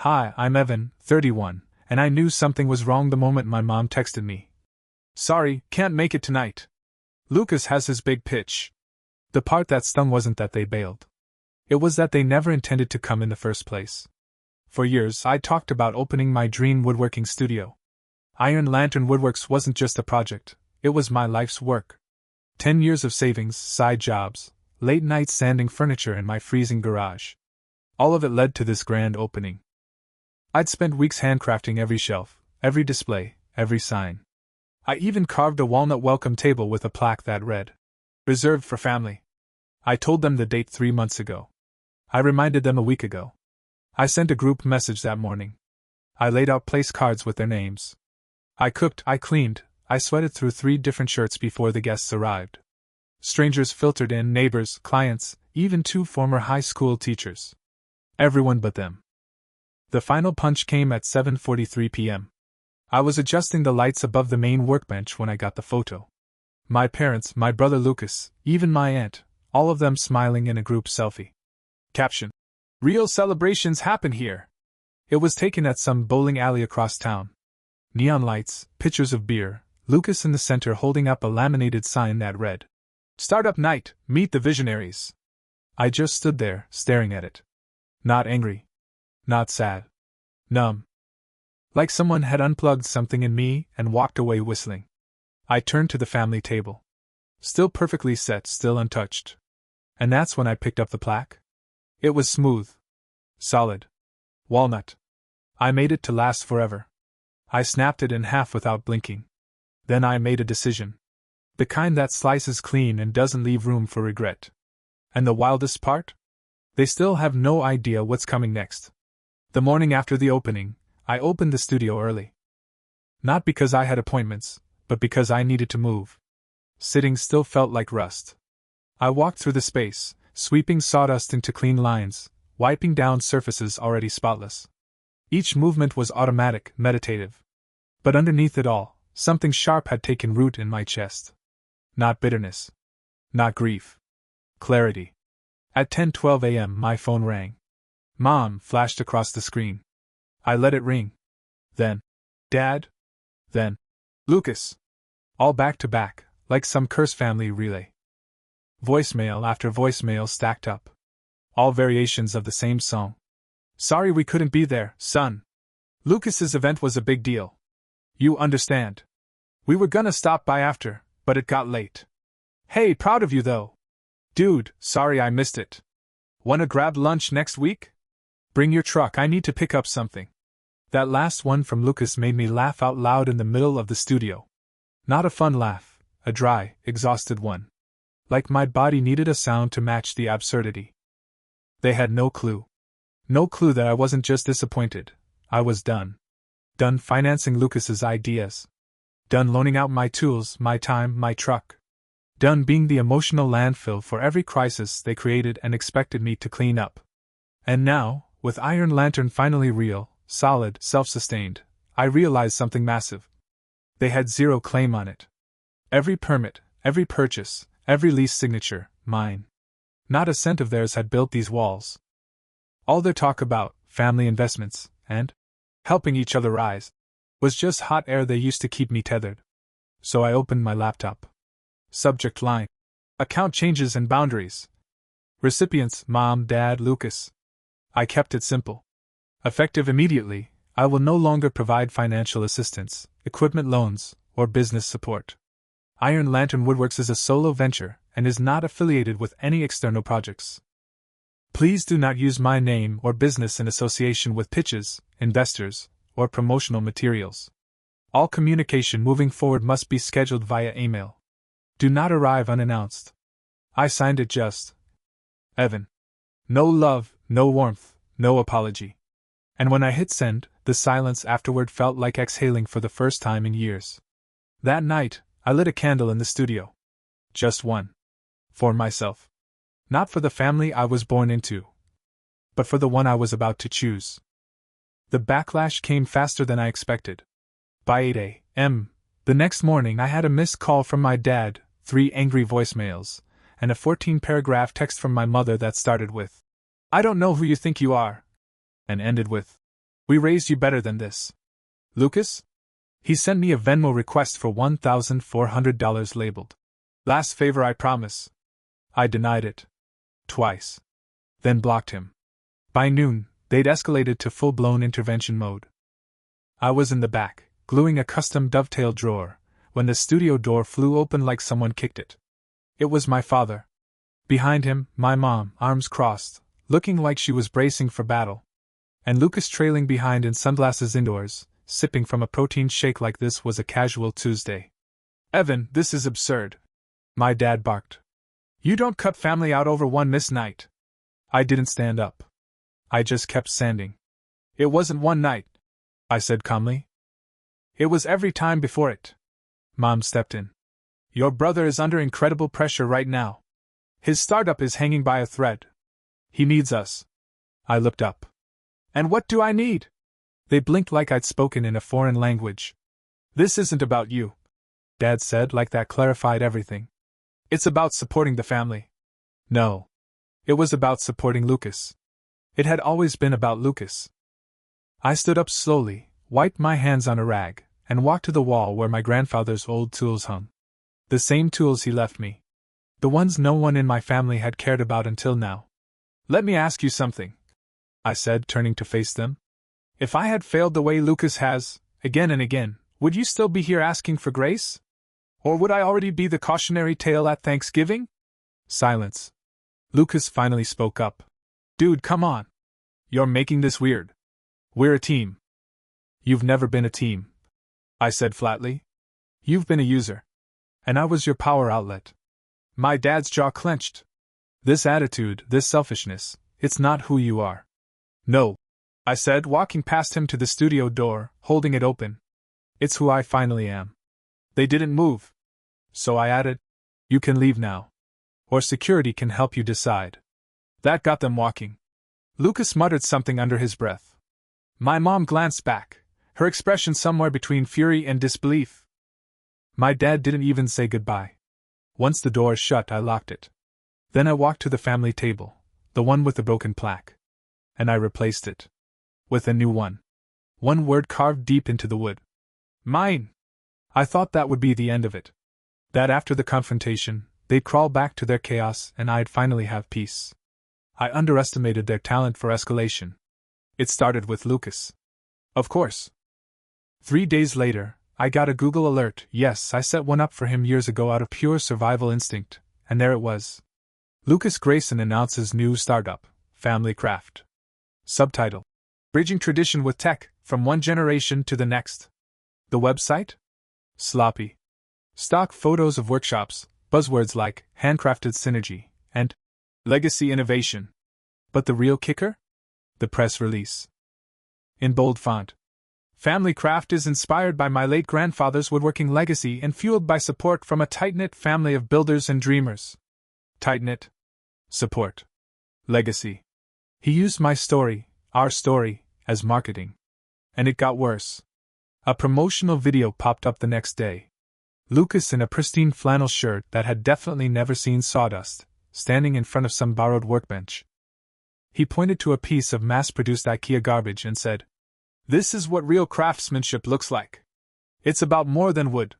Hi, I'm Evan, 31, and I knew something was wrong the moment my mom texted me. Sorry, can't make it tonight. Lucas has his big pitch. The part that stung wasn't that they bailed. It was that they never intended to come in the first place. For years, I talked about opening my dream woodworking studio. Iron Lantern Woodworks wasn't just a project, it was my life's work. 10 years of savings, side jobs, late nights sanding furniture in my freezing garage. All of it led to this grand opening. I'd spent weeks handcrafting every shelf, every display, every sign. I even carved a walnut welcome table with a plaque that read, "Reserved for family." I told them the date 3 months ago. I reminded them a week ago. I sent a group message that morning. I laid out place cards with their names. I cooked, I cleaned, I sweated through 3 different shirts before the guests arrived. Strangers filtered in, neighbors, clients, even 2 former high school teachers. Everyone but them. The final punch came at 7:43 p.m. I was adjusting the lights above the main workbench when I got the photo. My parents, my brother Lucas, even my aunt, all of them smiling in a group selfie. Caption: Real celebrations happen here. It was taken at some bowling alley across town. Neon lights, pitchers of beer, Lucas in the center holding up a laminated sign that read, "Startup Night, meet the visionaries." I just stood there, staring at it. Not angry. Not sad. Numb. Like someone had unplugged something in me and walked away whistling. I turned to the family table. Still perfectly set, still untouched. And that's when I picked up the plaque. It was smooth. Solid. Walnut. I made it to last forever. I snapped it in half without blinking. Then I made a decision. The kind that slices clean and doesn't leave room for regret. And the wildest part? They still have no idea what's coming next. The morning after the opening, I opened the studio early. Not because I had appointments, but because I needed to move. Sitting still felt like rust. I walked through the space, sweeping sawdust into clean lines, wiping down surfaces already spotless. Each movement was automatic, meditative. But underneath it all, something sharp had taken root in my chest. Not bitterness. Not grief. Clarity. At 10:12 a.m. my phone rang. Mom flashed across the screen. I let it ring. Then, Dad. Then, Lucas. All back to back, like some cursed family relay. Voicemail after voicemail stacked up. All variations of the same song. Sorry we couldn't be there, son. Lucas's event was a big deal. You understand. We were gonna stop by after, but it got late. Hey, proud of you though. Dude, sorry I missed it. Wanna grab lunch next week? Bring your truck, I need to pick up something. That last one from Lucas made me laugh out loud in the middle of the studio. Not a fun laugh, a dry, exhausted one. Like my body needed a sound to match the absurdity. They had no clue. No clue that I wasn't just disappointed, I was done. Done financing Lucas's ideas. Done loaning out my tools, my time, my truck. Done being the emotional landfill for every crisis they created and expected me to clean up. And now, with Iron Lantern finally real, solid, self-sustained, I realized something massive. They had zero claim on it. Every permit, every purchase, every lease signature, mine. Not a cent of theirs had built these walls. All their talk about family investments and helping each other rise was just hot air they used to keep me tethered. So I opened my laptop. Subject line: account changes and boundaries. Recipients: Mom, Dad, Lucas. I kept it simple. Effective immediately, I will no longer provide financial assistance, equipment loans, or business support. Iron Lantern Woodworks is a solo venture and is not affiliated with any external projects. Please do not use my name or business in association with pitches, investors, or promotional materials. All communication moving forward must be scheduled via email. Do not arrive unannounced. I signed it just Evan. No love, no warmth, no apology. And when I hit send, the silence afterward felt like exhaling for the first time in years. That night, I lit a candle in the studio. Just one. For myself. Not for the family I was born into, but for the one I was about to choose. The backlash came faster than I expected. By 8 a.m. the next morning I had a missed call from my dad, 3 angry voicemails, and a 14-paragraph text from my mother that started with, "I don't know who you think you are," and ended with, We raised you better than this. Lucas? He sent me a Venmo request for $1,400 labeled. Last favor, I promise. I denied it. Twice. Then blocked him. By noon, they'd escalated to full-blown intervention mode. I was in the back, gluing a custom dovetail drawer, when the studio door flew open like someone kicked it. It was my father. Behind him, my mom, arms crossed, looking like she was bracing for battle. And Lucas trailing behind in sunglasses indoors, sipping from a protein shake like this was a casual Tuesday. Evan, this is absurd. My dad barked. You don't cut family out over one missed night. I didn't stand up. I just kept standing. It wasn't one night, I said calmly. It was every time before it. Mom stepped in. Your brother is under incredible pressure right now. His startup is hanging by a thread. He needs us. I looked up. And what do I need? They blinked like I'd spoken in a foreign language. This isn't about you, Dad said, like that clarified everything. It's about supporting the family. No. It was about supporting Lucas. It had always been about Lucas. I stood up slowly, wiped my hands on a rag, and walked to the wall where my grandfather's old tools hung. The same tools he left me. The ones no one in my family had cared about until now. Let me ask you something, I said, turning to face them. If I had failed the way Lucas has, again and again, would you still be here asking for grace? Or would I already be the cautionary tale at Thanksgiving? Silence. Lucas finally spoke up. Dude, come on. You're making this weird. We're a team. You've never been a team, I said flatly. You've been a user. And I was your power outlet. My dad's jaw clenched. This attitude, this selfishness, it's not who you are. No, I said, walking past him to the studio door, holding it open. It's who I finally am. They didn't move. So I added, you can leave now. Or security can help you decide. That got them walking. Lucas muttered something under his breath. My mom glanced back, her expression somewhere between fury and disbelief. My dad didn't even say goodbye. Once the door shut, I locked it. Then I walked to the family table, the one with the broken plaque. And I replaced it with a new one. One word carved deep into the wood. Mine. I thought that would be the end of it. That after the confrontation, they'd crawl back to their chaos and I'd finally have peace. I underestimated their talent for escalation. It started with Lucas. Of course. 3 days later, I got a Google alert. Yes, I set one up for him years ago out of pure survival instinct, and there it was. Lucas Grayson announces new startup, Family Craft. Subtitle: Bridging Tradition with Tech, from one generation to the next. The website? Sloppy. Stock photos of workshops, buzzwords like handcrafted synergy and legacy innovation. But the real kicker? The press release. In bold font. Family Craft is inspired by my late grandfather's woodworking legacy and fueled by support from a tight-knit family of builders and dreamers. Tight-knit. Support. Legacy. He used my story, our story, as marketing. And it got worse. A promotional video popped up the next day. Lucas in a pristine flannel shirt that had definitely never seen sawdust, standing in front of some borrowed workbench. He pointed to a piece of mass-produced IKEA garbage and said, "This is what real craftsmanship looks like. It's about more than wood.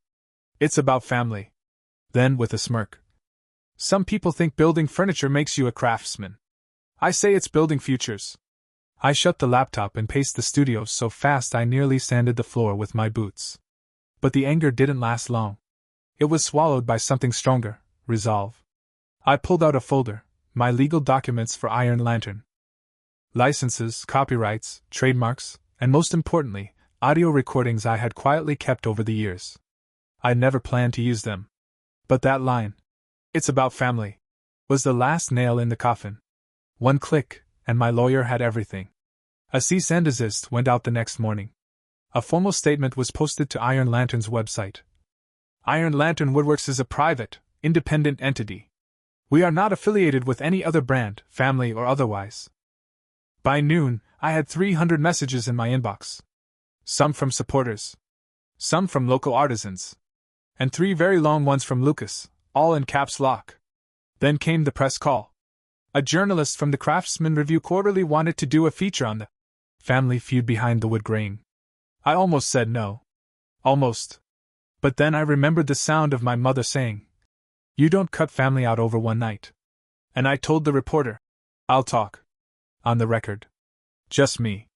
It's about family." Then, with a smirk, "Some people think building furniture makes you a craftsman. I say it's building futures." I shut the laptop and paced the studio so fast I nearly sanded the floor with my boots. But the anger didn't last long. It was swallowed by something stronger, resolve. I pulled out a folder, my legal documents for Iron Lantern. Licenses, copyrights, trademarks, and most importantly, audio recordings I had quietly kept over the years. I never planned to use them. But that line, "It's about family," was the last nail in the coffin. One click, and my lawyer had everything. A cease and desist went out the next morning. A formal statement was posted to Iron Lantern's website. Iron Lantern Woodworks is a private, independent entity. We are not affiliated with any other brand, family or otherwise. By noon, I had 300 messages in my inbox. Some from supporters. Some from local artisans. And 3 very long ones from Lucas, all in caps lock. Then came the press call. A journalist from the Craftsman Review Quarterly wanted to do a feature on the Family feud behind the wood grain. I almost said no. Almost. But then I remembered the sound of my mother saying, "You don't cut family out over one night." And I told the reporter, "I'll talk. On the record. Just me.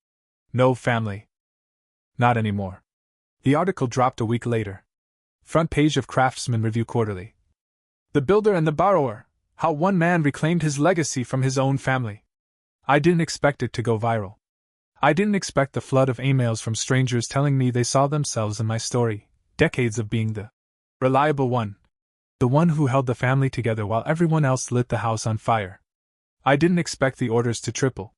No family. Not anymore." The article dropped a week later. Front page of Craftsman Review Quarterly. The builder and the borrower, how one man reclaimed his legacy from his own family. I didn't expect it to go viral. I didn't expect the flood of emails from strangers telling me they saw themselves in my story, decades of being the reliable one. The one who held the family together while everyone else lit the house on fire. I didn't expect the orders to triple.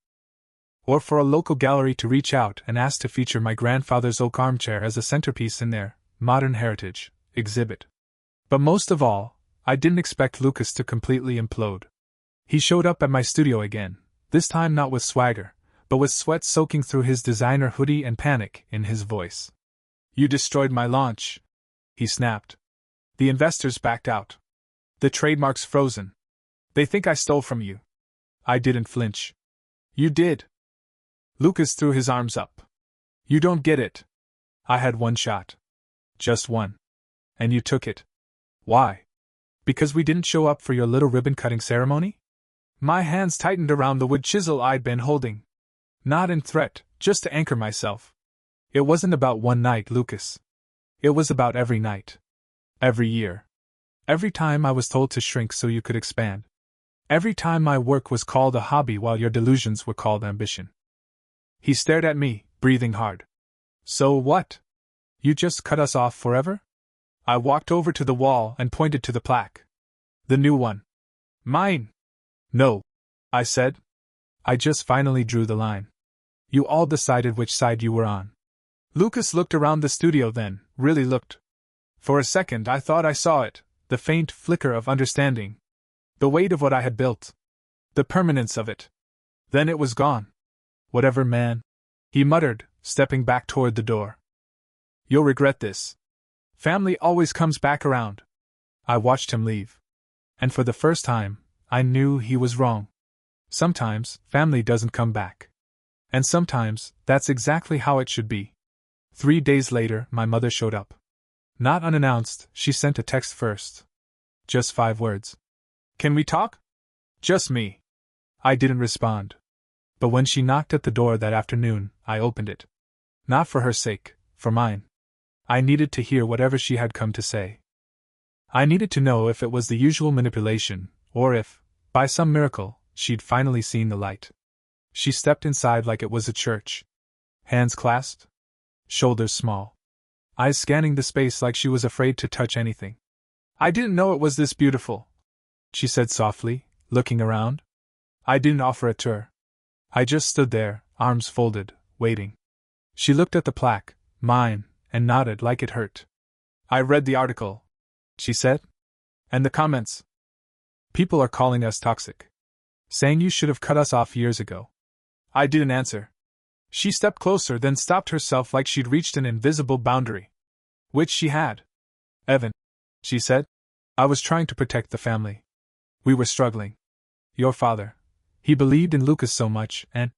Or for a local gallery to reach out and ask to feature my grandfather's oak armchair as a centerpiece in their modern heritage exhibit. But most of all, I didn't expect Lucas to completely implode. He showed up at my studio again, this time not with swagger, but with sweat soaking through his designer hoodie and panic in his voice. "You destroyed my launch," he snapped. "The investors backed out. The trademark's frozen. They think I stole from you." I didn't flinch. "You did." Lucas threw his arms up. "You don't get it. I had one shot. Just one. And you took it. Why? Because we didn't show up for your little ribbon-cutting ceremony?" My hands tightened around the wood chisel I'd been holding. Not in threat, just to anchor myself. It wasn't about one night, Lucas. It was about every night. Every year. Every time I was told to shrink so you could expand. Every time my work was called a hobby while your delusions were called ambition. He stared at me, breathing hard. "So what? You just cut us off forever?" I walked over to the wall and pointed to the plaque. "The new one." "Mine." "No," I said. "I just finally drew the line. You all decided which side you were on." Lucas looked around the studio then, really looked. For a second I thought I saw it, the faint flicker of understanding. The weight of what I had built. The permanence of it. Then it was gone. "Whatever, man," he muttered, stepping back toward the door. "You'll regret this. Family always comes back around." I watched him leave. And for the first time, I knew he was wrong. Sometimes, family doesn't come back. And sometimes, that's exactly how it should be. 3 days later, my mother showed up. Not unannounced, she sent a text first. Just 5 words. "Can we talk?" "Just me." I didn't respond. But when she knocked at the door that afternoon, I opened it. Not for her sake, for mine. I needed to hear whatever she had come to say. I needed to know if it was the usual manipulation, or if, by some miracle, she'd finally seen the light. She stepped inside like it was a church. Hands clasped. Shoulders small. Eyes scanning the space like she was afraid to touch anything. "I didn't know it was this beautiful," she said softly, looking around. I didn't offer a tour. I just stood there, arms folded, waiting. She looked at the plaque, mine, and nodded like it hurt. "I read the article," she said. "And the comments. People are calling us toxic. Saying you should have cut us off years ago." I didn't answer. She stepped closer, then stopped herself like she'd reached an invisible boundary. Which she had. "Evan," she said. "I was trying to protect the family. We were struggling. Your father. He believed in Lucas so much, and—"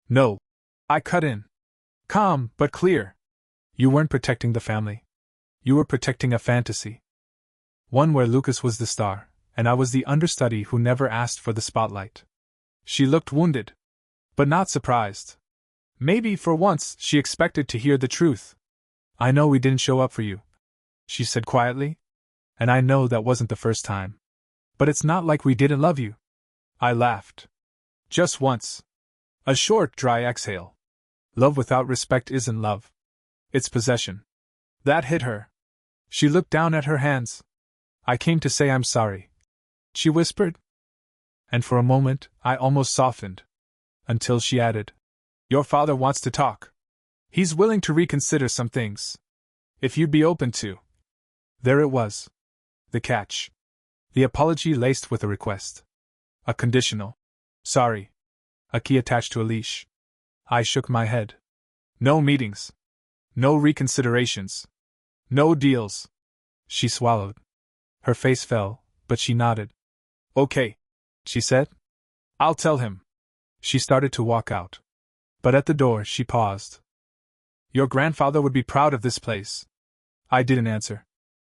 "No." I cut in. Calm, but clear. "You weren't protecting the family. You were protecting a fantasy. One where Lucas was the star, and I was the understudy who never asked for the spotlight." She looked wounded. But not surprised. Maybe, for once, she expected to hear the truth. "I know we didn't show up for you," she said quietly. "And I know that wasn't the first time. But it's not like we didn't love you." I laughed. "Just once." A short, dry exhale. "Love without respect isn't love. It's possession." That hit her. She looked down at her hands. "I came to say I'm sorry," she whispered. And for a moment, I almost softened. Until she added, "Your father wants to talk. He's willing to reconsider some things. If you'd be open to." There it was. The catch. The apology laced with a request. A conditional. "Sorry." A key attached to a leash. I shook my head. "No meetings. No reconsiderations. No deals." She swallowed. Her face fell, but she nodded. "Okay," she said. "I'll tell him." She started to walk out. But at the door she paused. Your grandfather would be proud of this place. I didn't answer.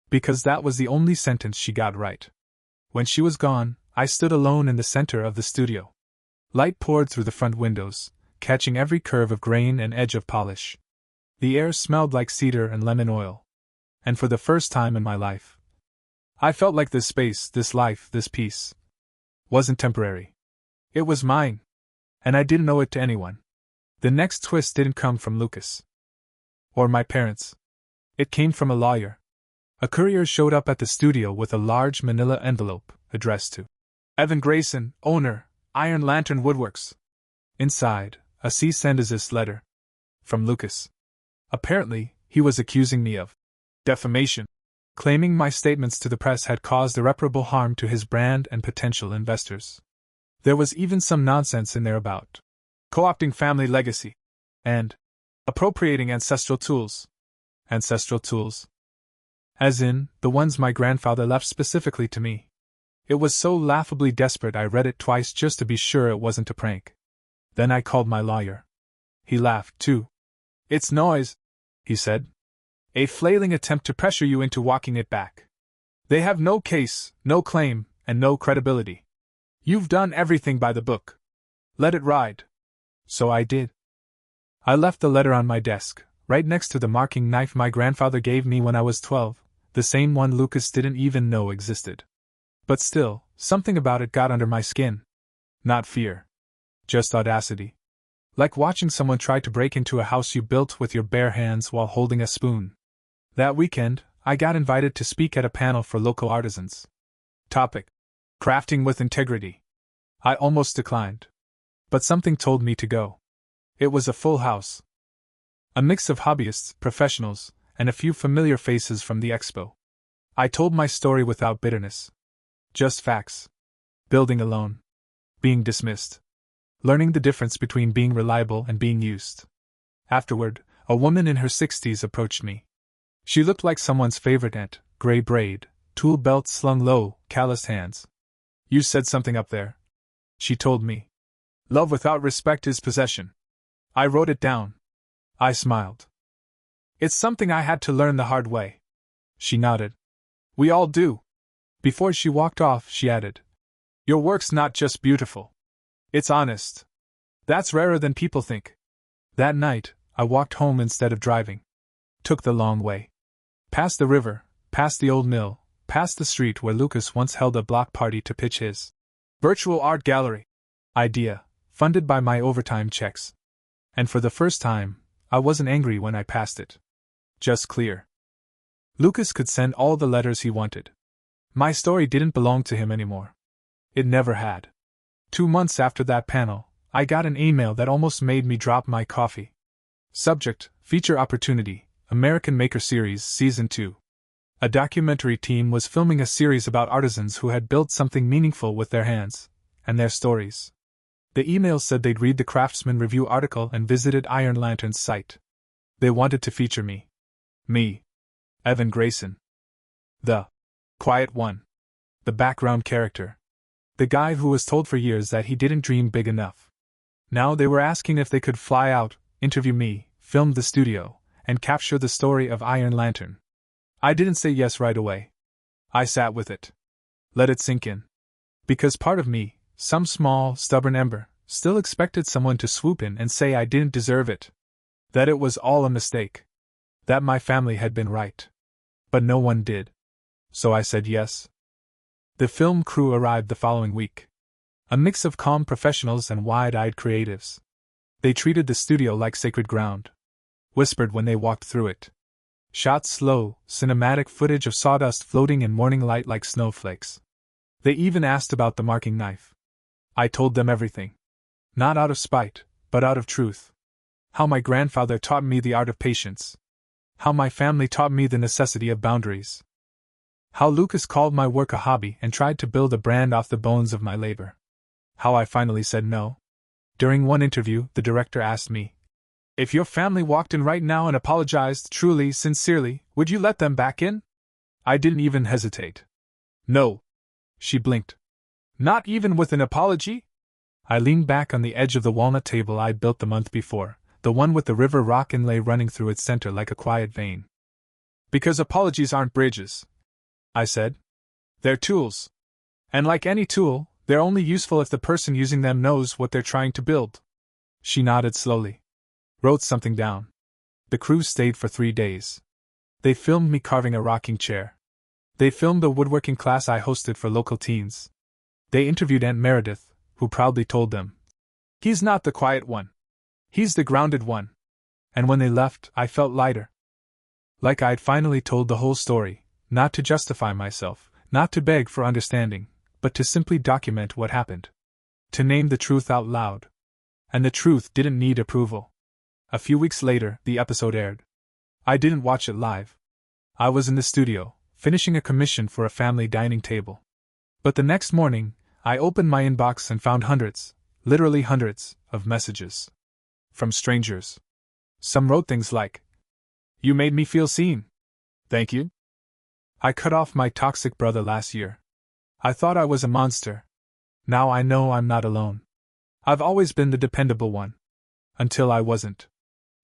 Because that was the only sentence she got right. When she was gone, I stood alone in the center of the studio. Light poured through the front windows, catching every curve of grain and edge of polish. The air smelled like cedar and lemon oil. And for the first time in my life, I felt like this space, this life, this peace wasn't temporary. It was mine. And I didn't owe it to anyone. The next twist didn't come from Lucas or my parents. It came from a lawyer. A courier showed up at the studio with a large manila envelope addressed to Evan Grayson, owner, Iron Lantern Woodworks. Inside, a cease and desist letter from Lucas. Apparently, he was accusing me of defamation, claiming my statements to the press had caused irreparable harm to his brand and potential investors. There was even some nonsense in there about co-opting family legacy and appropriating ancestral tools. Ancestral tools? As in, the ones my grandfather left specifically to me. It was so laughably desperate I read it twice just to be sure it wasn't a prank. Then I called my lawyer. He laughed, too. It's noise, he said. A flailing attempt to pressure you into walking it back. They have no case, no claim, and no credibility. You've done everything by the book. Let it ride. So I did. I left the letter on my desk, right next to the marking knife my grandfather gave me when I was 12, the same one Lucas didn't even know existed. But still, something about it got under my skin. Not fear. Just audacity. Like watching someone try to break into a house you built with your bare hands while holding a spoon. That weekend, I got invited to speak at a panel for local artisans. Topic: crafting with integrity. I almost declined. But something told me to go. It was a full house. A mix of hobbyists, professionals, and a few familiar faces from the expo. I told my story without bitterness. Just facts. Building alone. Being dismissed. Learning the difference between being reliable and being used. Afterward, a woman in her 60s approached me. She looked like someone's favorite aunt, gray braid, tool belt slung low, calloused hands. You said something up there, she told me. Love without respect is possession. I wrote it down. I smiled. It's something I had to learn the hard way. She nodded. We all do. Before she walked off, she added, your work's not just beautiful. It's honest. That's rarer than people think. That night, I walked home instead of driving. Took the long way. Past the river, past the old mill, past the street where Lucas once held a block party to pitch his virtual art gallery idea, funded by my overtime checks. And for the first time, I wasn't angry when I passed it. Just clear. Lucas could send all the letters he wanted. My story didn't belong to him anymore. It never had. 2 months after that panel, I got an email that almost made me drop my coffee. Subject: Feature Opportunity, American Maker Series, Season 2. A documentary team was filming a series about artisans who had built something meaningful with their hands, and their stories. The email said they'd read the Craftsman Review article and visited Iron Lantern's site. They wanted to feature me. Me. Evan Grayson. The quiet one. The background character. The guy who was told for years that he didn't dream big enough. Now they were asking if they could fly out, interview me, film the studio, and capture the story of Iron Lantern. I didn't say yes right away. I sat with it. Let it sink in. Because part of me, some small, stubborn ember, still expected someone to swoop in and say I didn't deserve it. That it was all a mistake. That my family had been right. But no one did. So I said yes. The film crew arrived the following week. A mix of calm professionals and wide-eyed creatives. They treated the studio like sacred ground. Whispered when they walked through it. Shot slow, cinematic footage of sawdust floating in morning light like snowflakes. They even asked about the marking knife. I told them everything. Not out of spite, but out of truth. How my grandfather taught me the art of patience. How my family taught me the necessity of boundaries. How Lucas called my work a hobby and tried to build a brand off the bones of my labor. How I finally said no. During one interview, the director asked me, if your family walked in right now and apologized truly, sincerely, would you let them back in? I didn't even hesitate. No. She blinked. Not even with an apology? I leaned back on the edge of the walnut table I'd built the month before, the one with the river rock inlay running through its center like a quiet vein. Because apologies aren't bridges, I said. They're tools. And like any tool, they're only useful if the person using them knows what they're trying to build. She nodded slowly. Wrote something down. The crew stayed for 3 days. They filmed me carving a rocking chair. They filmed the woodworking class I hosted for local teens. They interviewed Aunt Meredith, who proudly told them, "He's not the quiet one. He's the grounded one." And when they left, I felt lighter. Like I'd finally told the whole story, not to justify myself, not to beg for understanding, but to simply document what happened. To name the truth out loud. And the truth didn't need approval. A few weeks later, the episode aired. I didn't watch it live. I was in the studio, finishing a commission for a family dining table. But the next morning, I opened my inbox and found hundreds, literally hundreds, of messages. From strangers. Some wrote things like, "You made me feel seen. Thank you. I cut off my toxic brother last year. I thought I was a monster. Now I know I'm not alone. I've always been the dependable one. Until I wasn't."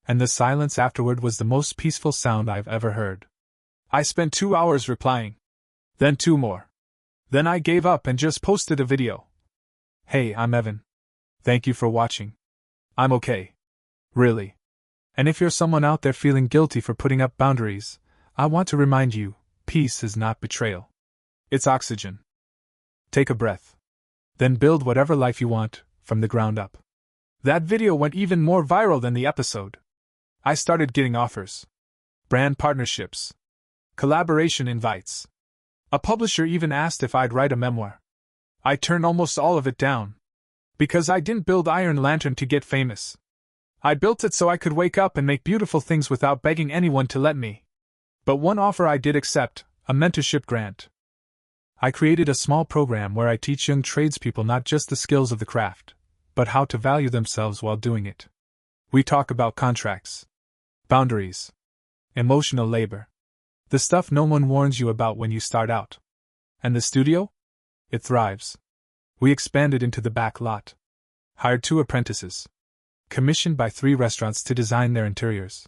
And the silence afterward was the most peaceful sound I've ever heard. I spent 2 hours replying. Then 2 more. Then I gave up and just posted a video. "Hey, I'm Evan. Thank you for watching. I'm okay. Really. And if you're someone out there feeling guilty for putting up boundaries, I want to remind you, peace is not betrayal. It's oxygen. Take a breath. Then build whatever life you want, from the ground up." That video went even more viral than the episode. I started getting offers. Brand partnerships. Collaboration invites. A publisher even asked if I'd write a memoir. I turned almost all of it down. Because I didn't build Iron Lantern to get famous. I built it so I could wake up and make beautiful things without begging anyone to let me. But one offer I did accept, a mentorship grant. I created a small program where I teach young tradespeople not just the skills of the craft, but how to value themselves while doing it. We talk about contracts, boundaries, emotional labor. The stuff no one warns you about when you start out. And the studio? It thrives. We expanded into the back lot. Hired 2 apprentices. Commissioned by 3 restaurants to design their interiors.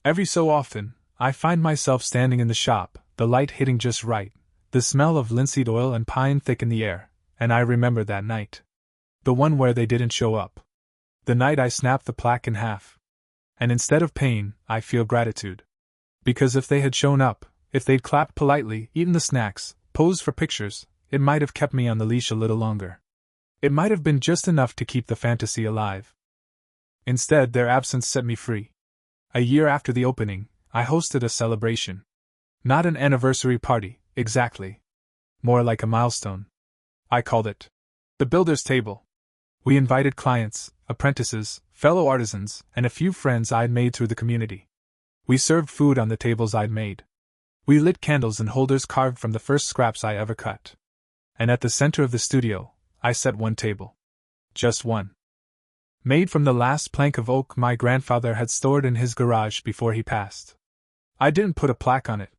Every so often, I find myself standing in the shop, the light hitting just right, the smell of linseed oil and pine thick in the air, and I remember that night. The one where they didn't show up. The night I snapped the plaque in half. And instead of pain, I feel gratitude. Because if they had shown up, if they'd clapped politely, eaten the snacks, posed for pictures, it might have kept me on the leash a little longer. It might have been just enough to keep the fantasy alive. Instead, their absence set me free. A year after the opening, I hosted a celebration. Not an anniversary party, exactly. More like a milestone. I called it the Builder's Table. We invited clients, apprentices, fellow artisans, and a few friends I'd made through the community. We served food on the tables I'd made. We lit candles in holders carved from the first scraps I ever cut. And at the center of the studio, I set one table. Just one. Made from the last plank of oak my grandfather had stored in his garage before he passed. I didn't put a plaque on it.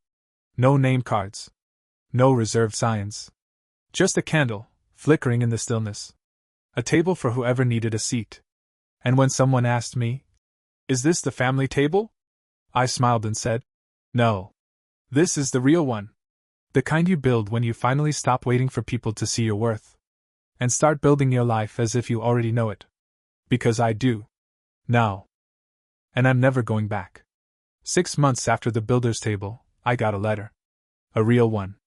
No name cards. No reserved signs. Just a candle, flickering in the stillness. A table for whoever needed a seat. And when someone asked me, "Is this the family table?" I smiled and said, "No. This is the real one. The kind you build when you finally stop waiting for people to see your worth. And start building your life as if you already know it. Because I do. Now. And I'm never going back." 6 months after the Builder's Table, I got a letter. A real one.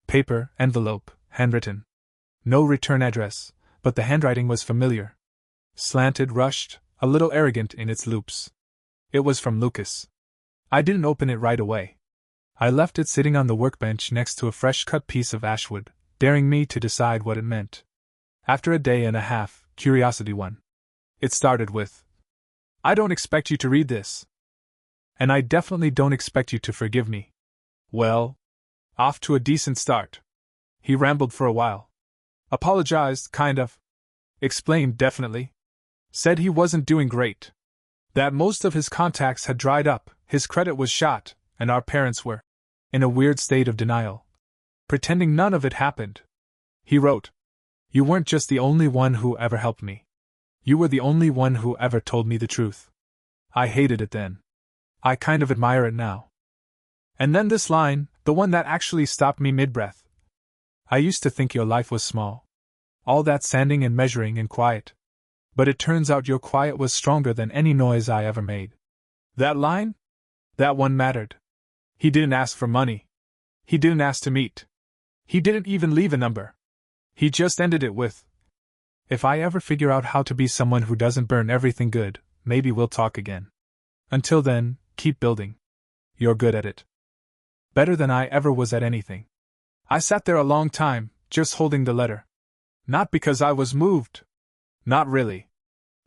Paper, envelope, handwritten. No return address, but the handwriting was familiar. Slanted, rushed, a little arrogant in its loops. It was from Lucas. I didn't open it right away. I left it sitting on the workbench next to a fresh-cut piece of ashwood, daring me to decide what it meant. After a day and a half, curiosity won. It started with, "I don't expect you to read this. And I definitely don't expect you to forgive me." Well, off to a decent start. He rambled for a while. Apologized, kind of. Explained, definitely. Said he wasn't doing great. That most of his contacts had dried up, his credit was shot, and our parents were in a weird state of denial. Pretending none of it happened. He wrote, You weren't just the only one who ever helped me. You were the only one who ever told me the truth. I hated it then. I kind of admire it now. And then this line, the one that actually stopped me mid-breath. I used to think your life was small. All that sanding and measuring and quiet. But it turns out your quiet was stronger than any noise I ever made. That line? That one mattered. He didn't ask for money. He didn't ask to meet. He didn't even leave a number. He just ended it with, "If I ever figure out how to be someone who doesn't burn everything good, maybe we'll talk again. Until then, keep building. You're good at it. Better than I ever was at anything." I sat there a long time, just holding the letter. Not because I was moved. Not really.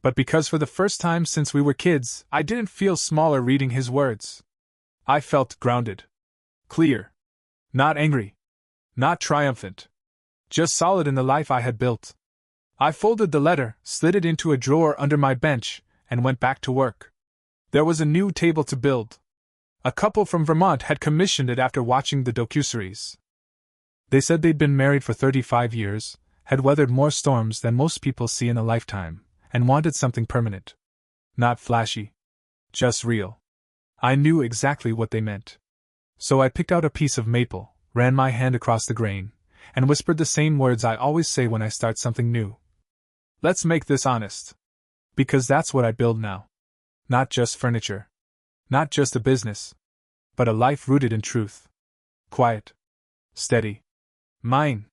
But because for the first time since we were kids, I didn't feel smaller reading his words. I felt grounded. Clear. Not angry. Not triumphant. Just solid in the life I had built. I folded the letter, slid it into a drawer under my bench, and went back to work. There was a new table to build. A couple from Vermont had commissioned it after watching the docuseries. They said they'd been married for 35 years, had weathered more storms than most people see in a lifetime, and wanted something permanent. Not flashy. Just real. I knew exactly what they meant. So I picked out a piece of maple, ran my hand across the grain, and whispered the same words I always say when I start something new. Let's make this honest. Because that's what I build now. Not just furniture. Not just a business. But a life rooted in truth. Quiet. Steady. Mine.